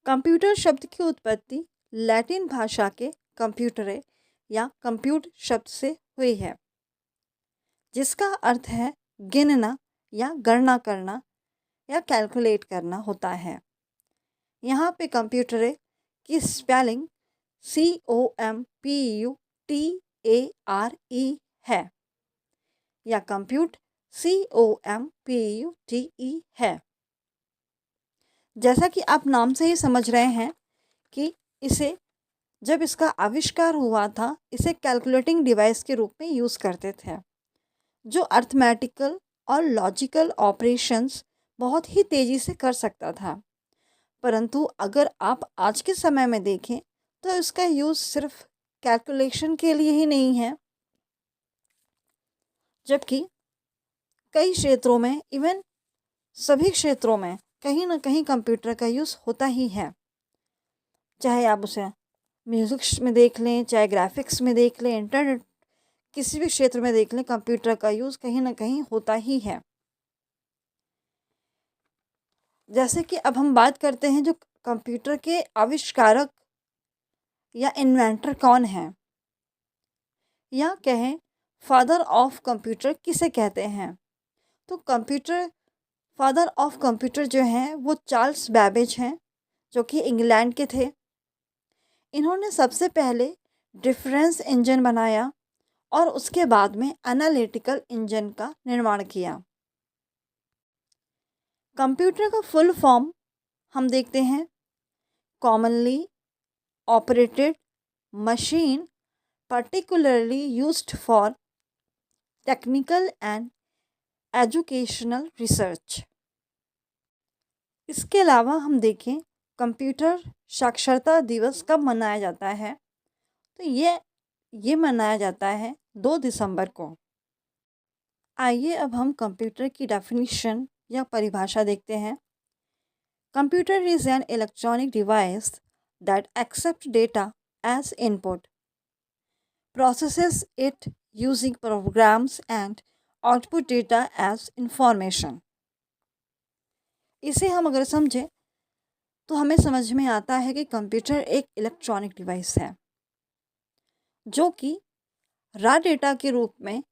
Computer शब्द की उत्पत्ति लैटिन भाषा के कंप्यूटरे या कंप्यूट शब्द से हुई है, जिसका अर्थ है गिनना या गणना करना या कैलकुलेट करना होता है। यहाँ पे कंप्यूटरे की स्पेलिंग COMPUTERE है या कंप्यूट COMPUTE है। जैसा कि आप नाम से ही समझ रहे हैं कि इसे जब इसका आविष्कार हुआ था, इसे कैलकुलेटिंग डिवाइस के रूप में यूज़ करते थे, जो अर्थमेटिकल और लॉजिकल ऑपरेशंस बहुत ही तेज़ी से कर सकता था। परंतु अगर आप आज के समय में देखें तो इसका यूज़ सिर्फ कैलकुलेशन के लिए ही नहीं है, जबकि कई क्षेत्रों में, इवन सभी क्षेत्रों में कहीं ना कहीं कंप्यूटर का यूज़ होता ही है। चाहे आप उसे म्यूज़िक में देख लें, चाहे ग्राफिक्स में देख लें, इंटरनेट किसी भी क्षेत्र में देख लें, कंप्यूटर का यूज़ कहीं ना कहीं होता ही है। जैसे कि अब हम बात करते हैं जो कंप्यूटर के आविष्कारक या इन्वेंटर कौन है, या कहें फादर ऑफ कंप्यूटर किसे कहते हैं। तो फादर ऑफ कंप्यूटर जो हैं वो चार्ल्स बैबेज हैं, जो कि इंग्लैंड के थे। इन्होंने सबसे पहले डिफरेंस इंजन बनाया और उसके बाद में एनालिटिकल इंजन का निर्माण किया। कंप्यूटर का फुल फॉर्म हम देखते हैं, commonly operated machine particularly used for technical and educational research। इसके अलावा हम देखें कंप्यूटर साक्षरता दिवस कब मनाया जाता है, तो ये मनाया जाता है 2 दिसंबर को। आइए अब हम कंप्यूटर की डेफिनेशन या परिभाषा देखते हैं। Computer is an electronic device that accept data as input, processes it using programs and output data as information। इसे हम अगर समझें तो हमें समझ में आता है कि कंप्यूटर एक इलेक्ट्रॉनिक डिवाइस है जो कि रॉ डेटा के रूप में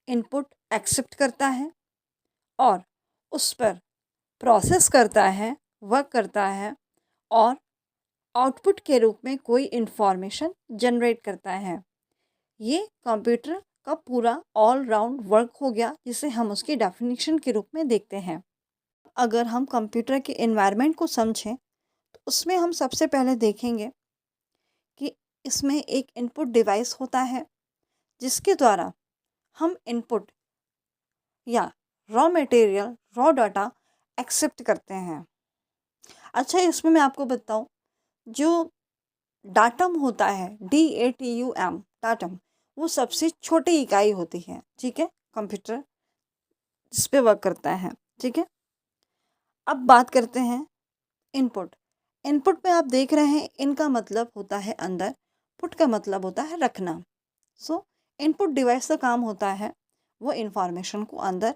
इनपुट एक्सेप्ट करता है और उस पर प्रोसेस करता है, वर्क करता है और आउटपुट के रूप में कोई इन्फॉर्मेशन जनरेट करता है। ये कंप्यूटर का पूरा ऑल राउंड वर्क हो गया, जिसे हम उसकी डेफिनेशन के रूप में देखते हैं। अगर हम कंप्यूटर के एनवायरनमेंट को समझें तो उसमें हम सबसे पहले देखेंगे कि इसमें एक इनपुट डिवाइस होता है जिसके द्वारा हम इनपुट या raw material, raw data accept करते हैं। अच्छा, इसमें मैं आपको बताऊं, जो डाटम होता है, DATUM, डाटम, वो सबसे छोटी इकाई होती है, ठीक है, कंप्यूटर जिस पे वर्क करता है, ठीक है। अब बात करते हैं इनपुट। इनपुट में आप देख रहे हैं, इनका मतलब होता है अंदर, पुट का मतलब होता है रखना। सो इनपुट डिवाइस का काम होता है वो इंफॉर्मेशन को अंदर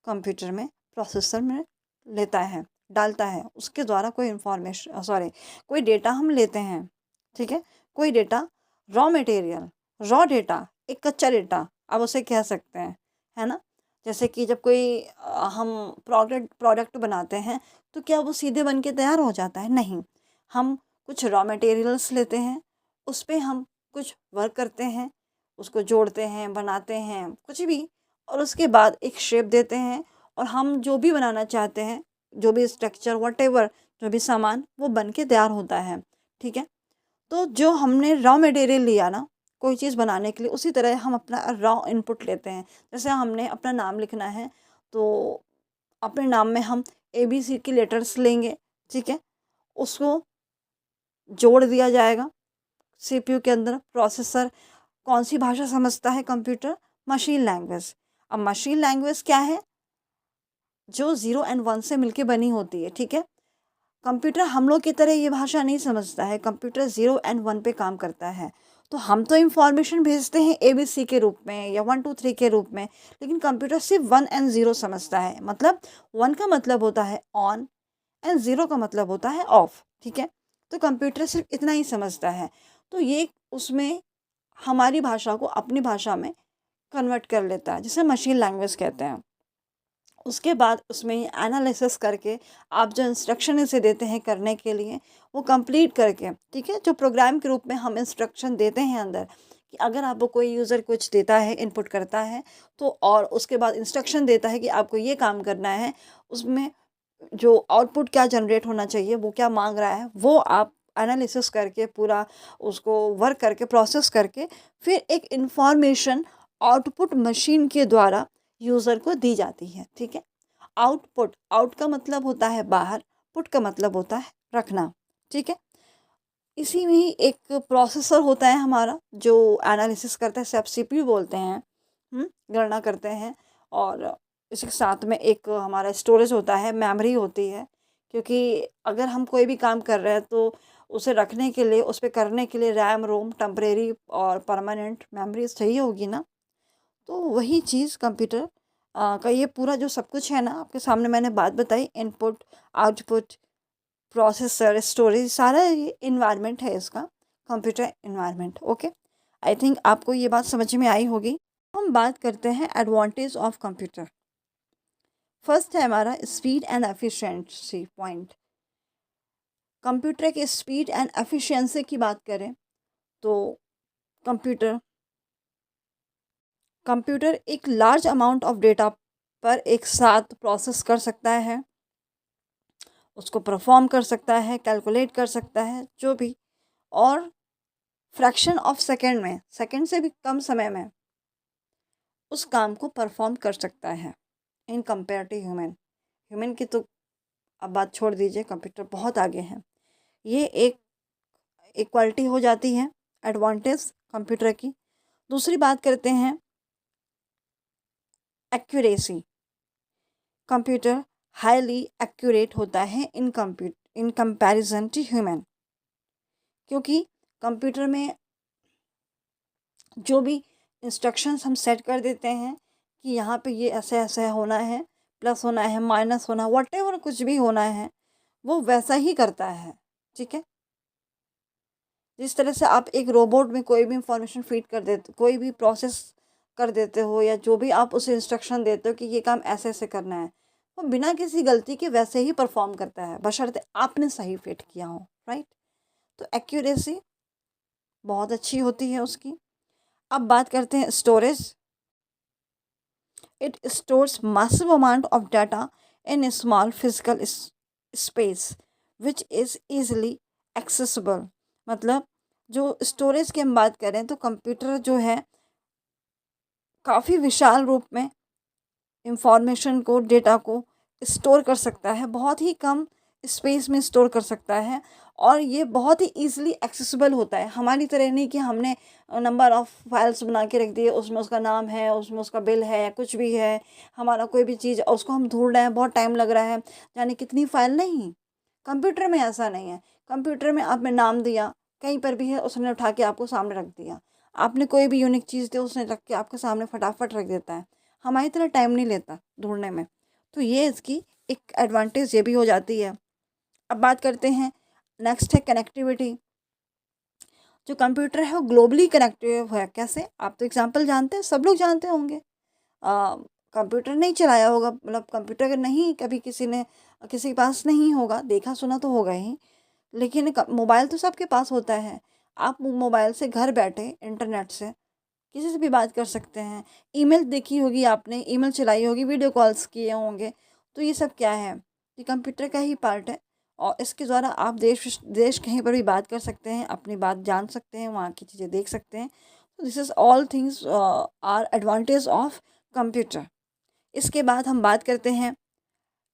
कंप्यूटर में, प्रोसेसर में लेता है, डालता है, उसके द्वारा कोई डेटा हम लेते हैं, ठीक है। कोई data, raw material, raw data, एक कच्चा डेटा आप उसे कह सकते हैं, है ना। जैसे कि जब कोई हम प्रोडक्ट बनाते हैं तो क्या वो सीधे बन के तैयार हो जाता है? नहीं, हम कुछ रॉ मटेरियल्स लेते हैं, उस पर हम कुछ वर्क करते हैं, उसको जोड़ते हैं, बनाते हैं कुछ भी, और उसके बाद एक शेप देते हैं और हम जो भी बनाना चाहते हैं, जो भी स्ट्रक्चर, व्हाटएवर, जो भी सामान, वो बन के तैयार होता है, ठीक है। तो जो हमने रॉ मटेरियल लिया ना कोई चीज़ बनाने के लिए, उसी तरह हम अपना रॉ इनपुट लेते हैं। जैसे हमने अपना नाम लिखना है तो अपने नाम में हम ABC की लेटर्स लेंगे, ठीक है, उसको जोड़ दिया जाएगा CPU के अंदर। प्रोसेसर कौन सी भाषा समझता है कंप्यूटर? Machine language. अब मशीन लैंग्वेज क्या है? जो 0 और 1 से मिलके बनी होती है, ठीक है। कंप्यूटर हम लोग की तरह ये भाषा नहीं समझता है, कंप्यूटर 0 और 1 पे काम करता है। तो हम तो इंफॉर्मेशन भेजते हैं ABC के रूप में या 1 2 3 के रूप में, लेकिन कंप्यूटर सिर्फ 1 और 0 समझता है। मतलब 1 का मतलब होता है ऑन एंड ज़ीरो का मतलब होता है ऑफ, ठीक है। तो कंप्यूटर सिर्फ इतना ही समझता है। तो ये उसमें हमारी भाषा को अपनी भाषा में कन्वर्ट कर लेता है, जिसे मशीन लैंग्वेज कहते हैं। उसके बाद उसमें एनालिसिस करके आप जो इंस्ट्रक्शन इसे देते हैं करने के लिए, वो कंप्लीट करके, ठीक है, जो प्रोग्राम के रूप में हम इंस्ट्रक्शन देते हैं अंदर, कि अगर आपको कोई यूज़र कुछ देता है, इनपुट करता है, तो और उसके बाद इंस्ट्रक्शन देता है कि आपको ये काम करना है, उसमें जो आउटपुट क्या जनरेट होना चाहिए, वो क्या मांग रहा है, वो आप एनालिसिस करके पूरा उसको वर्क करके प्रोसेस करके फिर एक इंफॉर्मेशन आउटपुट मशीन के द्वारा यूज़र को दी जाती है, ठीक है। आउटपुट, आउट का मतलब होता है बाहर, पुट का मतलब होता है रखना, ठीक है। इसी में ही एक प्रोसेसर होता है हमारा जो एनालिसिस करता है, इसे आप सीपीयू बोलते हैं, गणना करते हैं। और इसी के साथ में एक हमारा स्टोरेज होता है, मेमोरी होती है, क्योंकि अगर हम कोई भी काम कर रहे हैं तो उसे रखने के लिए, उस पे करने के लिए रैम रोम, टेम्परेरी और परमानेंट मेमोरी चाहिए होगी ना। तो वही चीज़ कंप्यूटर का ये पूरा जो सब कुछ है ना, आपके सामने मैंने बात बताई, इनपुट, आउटपुट, प्रोसेसर, स्टोरेज, सारा ये इन्वायरमेंट है इसका, computer environment. Okay, I think आपको ये बात समझ में आई होगी। हम बात करते हैं एडवांटेज ऑफ कंप्यूटर। फर्स्ट है हमारा speed and efficiency point. Computer के स्पीड एंड एफिशिएंसी की बात करें तो कंप्यूटर कंप्यूटर एक लार्ज अमाउंट ऑफ डेटा पर एक साथ प्रोसेस कर सकता है, उसको परफॉर्म कर सकता है, कैलकुलेट कर सकता है, जो भी, और फ्रैक्शन ऑफ सेकेंड में, सेकेंड से भी कम समय में उस काम को परफॉर्म कर सकता है in compare to human. Human की तो अब बात छोड़ दीजिए, कंप्यूटर बहुत आगे है। ये एक इक्वालिटी हो जाती है, एडवांटेज कंप्यूटर की। दूसरी बात करते हैं एक्यूरेसी। कंप्यूटर हाईली एक्यूरेट होता है इन कंपैरिजन टू ह्यूमन, क्योंकि कंप्यूटर में जो भी इंस्ट्रक्शंस हम सेट कर देते हैं कि यहाँ पे ये ऐसे ऐसे होना है, प्लस होना है, माइनस होना, व्हाटएवर कुछ भी होना है, वो वैसा ही करता है, ठीक है। जिस तरह से आप एक रोबोट में कोई भी इंफॉर्मेशन फीड कर देते, कोई भी प्रोसेस कर देते हो, या जो भी आप उसे इंस्ट्रक्शन देते हो कि ये काम ऐसे ऐसे करना है, वो बिना किसी गलती के वैसे ही परफॉर्म करता है, बशर्ते आपने सही फिट किया हो, राइट। तो एक्यूरेसी बहुत अच्छी होती है उसकी। अब बात करते हैं storage. It stores massive amount of data in a small physical space which is easily accessible। मतलब जो स्टोरेज की हम बात करें तो कंप्यूटर जो है काफ़ी विशाल रूप में इंफॉर्मेशन को, डेटा को स्टोर कर सकता है, बहुत ही कम स्पेस में स्टोर कर सकता है, और ये बहुत ही ईजिली एक्सेसिबल होता है। हमारी तरह नहीं कि हमने नंबर ऑफ़ फाइल्स बना के रख दिए, उसमें उसका नाम है, उसमें उसका बिल है, या कुछ भी है, हमारा कोई भी चीज़ उसको हम ढूंढ रहे हैं, बहुत टाइम लग रहा है, यानी कितनी फ़ाइल, नहीं। कंप्यूटर में ऐसा नहीं है। कंप्यूटर में आपने नाम दिया, कहीं पर भी है, उसने उठा के आपको सामने रख दिया। आपने कोई भी यूनिक चीज़ दी, उसने रख के आपके सामने फटाफट रख देता है, हमारी तरह टाइम नहीं लेता ढूंढने में। तो ये इसकी एक एडवांटेज ये भी हो जाती है। अब बात करते हैं, नेक्स्ट है कनेक्टिविटी। जो कंप्यूटर है वो ग्लोबली कनेक्टिव है। कैसे? आप तो एग्जांपल जानते हैं, सब लोग जानते होंगे। कंप्यूटर नहीं चलाया होगा, मतलब कंप्यूटर अगर नहीं कभी किसी ने, किसी के पास नहीं होगा, देखा सुना तो होगा ही, लेकिन मोबाइल तो सबके पास होता है। आप मोबाइल से घर बैठे इंटरनेट से किसी से भी बात कर सकते हैं। ईमेल देखी होगी आपने, ईमेल चलाई होगी, वीडियो कॉल्स किए होंगे। तो ये सब क्या है? ये कंप्यूटर का ही पार्ट है, और इसके द्वारा आप देश देश कहीं पर भी बात कर सकते हैं, अपनी बात जान सकते हैं, वहाँ की चीज़ें देख सकते हैं। तो this is all things are advantage of computer. इसके बाद हम बात करते हैं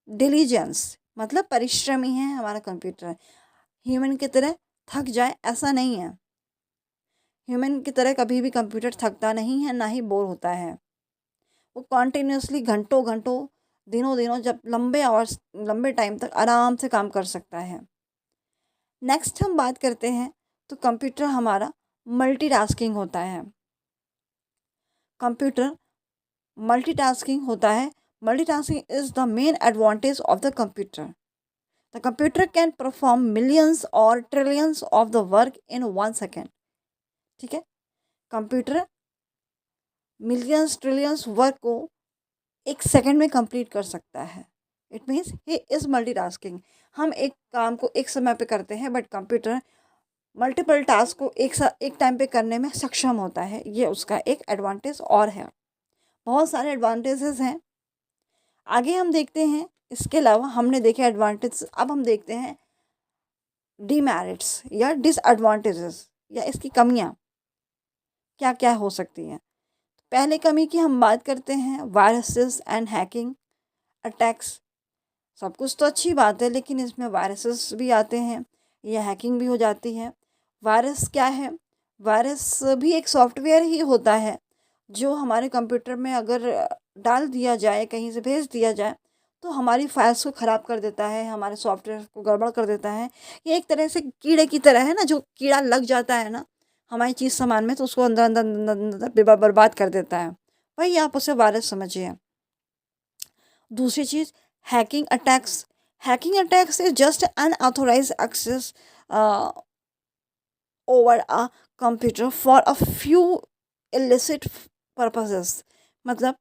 डिलीजेंस, मतलब परिश्रमी है हमारा कंप्यूटर। ह्यूमन की तरह थक जाए ऐसा नहीं है। ह्यूमन की तरह कभी भी कंप्यूटर थकता नहीं है, ना ही बोर होता है। वो कॉन्टिन्यूसली घंटों घंटों, दिनों दिनों, जब लंबे आवर्स, लंबे टाइम तक आराम से काम कर सकता है। नेक्स्ट हम बात करते हैं तो कंप्यूटर हमारा मल्टीटास्किंग होता है। कंप्यूटर मल्टीटास्किंग होता है। Multitasking is the main advantage of the computer. The computer can perform millions और trillions of the work in 1 second. ठीक है, कंप्यूटर मिलियंस ट्रिलियंस वर्क को 1 सेकेंड में कंप्लीट कर सकता है। It means he is multitasking. हम एक काम को एक समय पे करते हैं, बट कंप्यूटर मल्टीपल टास्क को एक टाइम पे करने में सक्षम होता है। ये उसका एक एडवांटेज और है। बहुत सारे एडवांटेजेस हैं, आगे हम देखते हैं। इसके अलावा हमने देखे एडवांटेज, अब हम देखते हैं डीमेरिट्स या डिसएडवांटेजेस या इसकी कमियाँ क्या क्या हो सकती हैं। पहले कमी की हम बात करते हैं, वायरसेस एंड हैकिंग अटैक्स। सब कुछ तो अच्छी बात है, लेकिन इसमें वायरसेस भी आते हैं या हैकिंग भी हो जाती है। वायरस क्या है? वायरस भी एक सॉफ्टवेयर ही होता है जो हमारे कंप्यूटर में अगर डाल दिया जाए, कहीं से भेज दिया जाए, तो हमारी फाइल्स को ख़राब कर देता है, हमारे सॉफ्टवेयर को गड़बड़ कर देता है। ये एक तरह से कीड़े की तरह है ना, जो कीड़ा लग जाता है ना हमारी चीज़ सामान में, तो उसको अंदर अंदर अंदर अंदर बर्बाद कर देता है। वही आप उसे वायरस समझिए। दूसरी चीज़, hacking attacks. Hacking attacks is just unauthorised access over a computer for a few illicit purposes. मतलब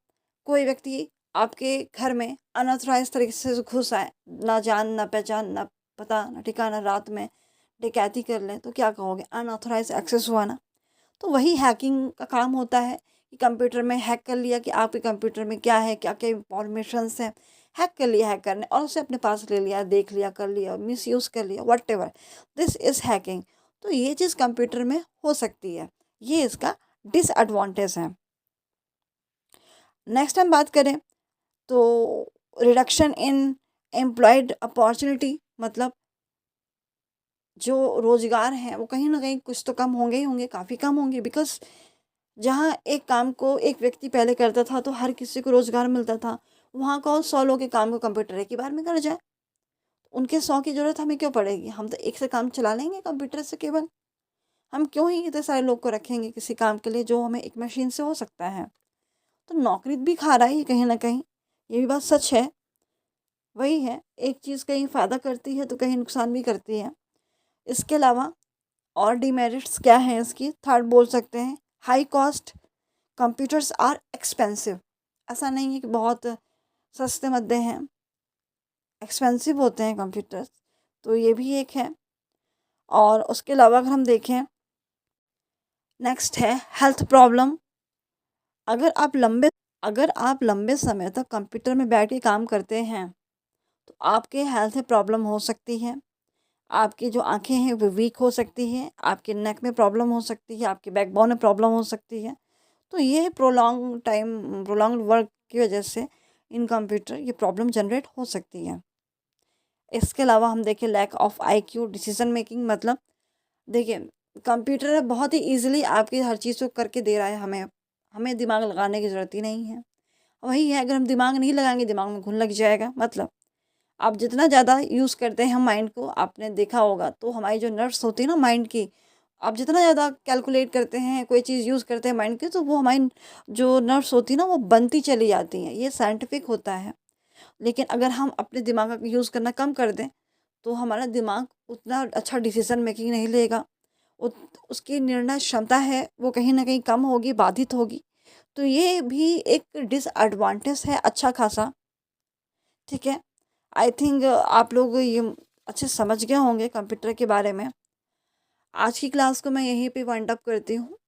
कोई व्यक्ति आपके घर में अनऑथराइज तरीके से घुस आए, ना जान ना पहचान ना पता ना ठिकाना, रात में डकैती कर ले, तो क्या कहोगे? अनऑथराइज एक्सेस हुआ ना। तो वही हैकिंग का काम होता है कि कंप्यूटर में हैक कर लिया कि आपके कंप्यूटर में क्या है, क्या क्या इंफॉर्मेशंस हैं, हैक कर लिया हैकर ने, और उसे अपने पास ले लिया, देख लिया, कर लिया, मिस यूज़ कर लिया, what ever, this is hacking. तो ये चीज़ कंप्यूटर में हो सकती है, ये इसका डिसएडवांटेज है। नेक्स्ट हम बात करें तो रिडक्शन इन एम्प्लॉयड अपॉर्चुनिटी, मतलब जो रोज़गार हैं वो कहीं ना कहीं कुछ तो कम होंगे ही होंगे, काफ़ी कम होंगे। बिकॉज जहाँ एक काम को एक व्यक्ति पहले करता था तो हर किसी को रोज़गार मिलता था, वहाँ का 100 लोग के काम को कंप्यूटर एक ही बार में कर जाए, उनके 100 की ज़रूरत हमें क्यों पड़ेगी? हम तो एक से काम चला लेंगे कंप्यूटर से केवल। हम क्यों ही इतने सारे लोग को रखेंगे किसी काम के लिए जो हमें एक मशीन से हो सकता है? तो नौकरी भी खा रहा है ये कहीं ना कहीं, ये भी बात सच है। वही है, एक चीज़ कहीं फ़ायदा करती है तो कहीं नुकसान भी करती है। इसके अलावा और डिमेरिट्स क्या हैं इसकी? थर्ड बोल सकते हैं, high cost, computers are expensive. ऐसा नहीं है कि बहुत सस्ते मद्दे हैं, एक्सपेंसिव होते हैं कंप्यूटर्स, तो ये भी एक है। और उसके अलावा अगर हम देखें, नेक्स्ट है हेल्थ प्रॉब्लम। अगर आप लंबे अगर आप लंबे समय तक कंप्यूटर में बैठ के काम करते हैं तो आपके हेल्थ में प्रॉब्लम हो सकती है। आपकी जो आंखें हैं वो वीक हो सकती हैं, आपके नेक में प्रॉब्लम हो सकती है, आपके बैकबोन में प्रॉब्लम हो सकती है। तो ये प्रोलॉन्ग वर्क की वजह से इन कंप्यूटर ये प्रॉब्लम जनरेट हो सकती है। इसके अलावा हम देखें lack of IQ decision making, मतलब देखिए कंप्यूटर बहुत ही ईजिली आपकी हर चीज़ को करके दे रहा है, हमें हमें दिमाग लगाने की ज़रूरत ही नहीं है। वही है, अगर हम दिमाग नहीं लगाएंगे दिमाग में घुन लग जाएगा। मतलब आप जितना ज़्यादा यूज़ करते हैं हम माइंड को, आपने देखा होगा तो हमारी जो नर्व्स होती है ना माइंड की, आप जितना ज़्यादा कैलकुलेट करते हैं, कोई चीज़ यूज़ करते हैं माइंड की, तो वो हमारी जो नर्व्स होती है ना वो बनती चली जाती हैं। ये साइंटिफिक होता है। लेकिन अगर हम अपने दिमाग का यूज़ करना कम कर दें तो हमारा दिमाग उतना अच्छा डिसीजन मेकिंग नहीं लेगा, उसकी निर्णय क्षमता है वो कहीं ना कहीं कम होगी, बाधित होगी। तो ये भी एक डिसएडवांटेज है अच्छा खासा। ठीक है, आई थिंक आप लोग ये अच्छे समझ गए होंगे कंप्यूटर के बारे में। आज की क्लास को मैं यहीं पे वाइंड अप करती हूँ।